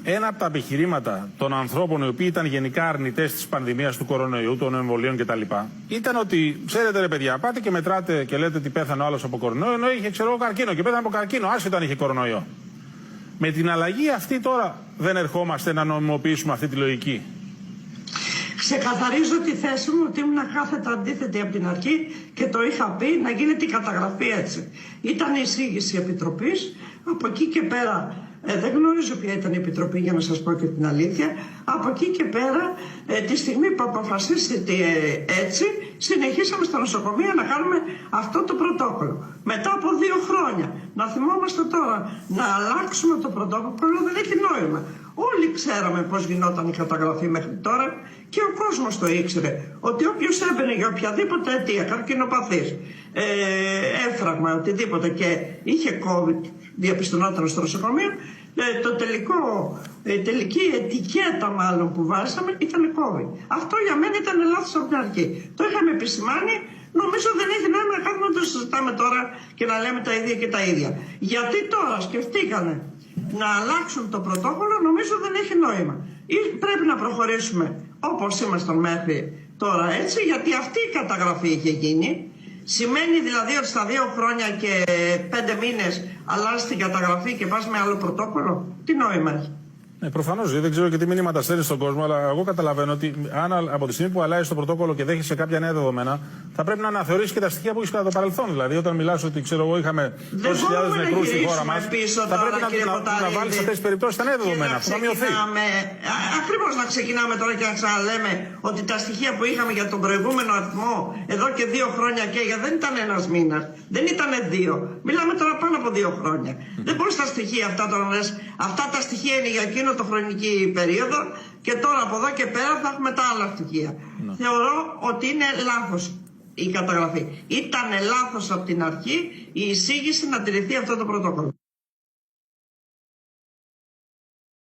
Ένα από τα επιχειρήματα των ανθρώπων οι οποίοι ήταν γενικά αρνητές της πανδημίας του κορονοϊού, των εμβολίων κτλ. Ήταν ότι, ξέρετε ρε παιδιά, πάτε και μετράτε και λέτε ότι πέθανε ο άλλος από κορονοϊό, ενώ είχε καρκίνο και πέθανε από καρκίνο, άσχετα αν είχε κορονοϊό. Με την αλλαγή αυτή τώρα δεν ερχόμαστε να νομιμοποιήσουμε αυτή τη λογική? Ξεκαθαρίζω τη θέση μου ότι ήμουν κάθετα αντίθετη από την αρχή και το είχα πει να γίνεται η καταγραφή έτσι. Ήταν η εισήγηση επιτροπής, από εκεί και πέρα δεν γνωρίζω ποια ήταν η επιτροπή για να σας πω και την αλήθεια. Από εκεί και πέρα τη στιγμή που αποφασίστηκε έτσι, συνεχίσαμε στο νοσοκομείο να κάνουμε αυτό το πρωτόκολλο. Μετά από 2 χρόνια, να θυμόμαστε τώρα να αλλάξουμε το πρωτόκολλο δεν έχει νόημα. Όλοι ξέραμε πώς γινόταν η καταγραφή μέχρι τώρα και ο κόσμος το ήξερε. Ότι όποιος έμπαινε για οποιαδήποτε αιτία, καρκινοπαθής, έφραγμα, οτιδήποτε και είχε COVID, διαπιστωνόταν στο νοσοκομείο, η τελική ετικέτα μάλλον που βάζαμε ήταν COVID. Αυτό για μένα ήταν λάθος από την αρχή. Το είχαμε επισημάνει. Νομίζω δεν έχει νόημα να κάνουμε να το συζητάμε τώρα και να λέμε τα ίδια και τα ίδια. Γιατί τώρα σκεφτήκανε να αλλάξουν το πρωτόκολλο, νομίζω δεν έχει νόημα. Ή πρέπει να προχωρήσουμε όπως ήμασταν μέχρι τώρα έτσι, γιατί αυτή η καταγραφή είχε γίνει. Σημαίνει δηλαδή ότι στα 2 χρόνια και 5 μήνες αλλάζει την καταγραφή και πας με άλλο πρωτόκολλο. Τι νόημα έχει? Προφανώς, δεν ξέρω και τι μηνύματα στέλνει στον κόσμο, αλλά εγώ καταλαβαίνω ότι αν από τη στιγμή που αλλάζει το πρωτόκολλο και δέχεσαι κάποια νέα δεδομένα, θα πρέπει να αναθεωρήσει και τα στοιχεία που έχει κατά το παρελθόν. Δηλαδή, όταν μιλάς ότι ξέρω εγώ είχαμε τόσους χιλιάδες νεκρούς στη χώρα μας, θα πρέπει να βάλεις σε αυτές τις περιπτώσεις τα νέα δεδομένα. Αυτό θα μειωθεί. Ακριβώς, να ξεκινάμε τώρα και να ξαναλέμε ότι τα στοιχεία που είχαμε για τον προηγούμενο αριθμό εδώ και 2 χρόνια και δεν ήταν 1 μήνας, δεν ήταν 2. Μιλάμε τώρα πάνω από 2 χρόνια. Δεν μπορείς τα στοιχεία αυτά τώρα να λες, αυτά τα στοιχεία είναι για εκείνο το χρονική περίοδο και τώρα από εδώ και πέρα θα έχουμε τα άλλα στοιχεία. Θεωρώ ότι είναι λάθος η καταγραφή. Ήταν λάθος από την αρχή η εισήγηση να τηρηθεί αυτό το πρωτόκολλο.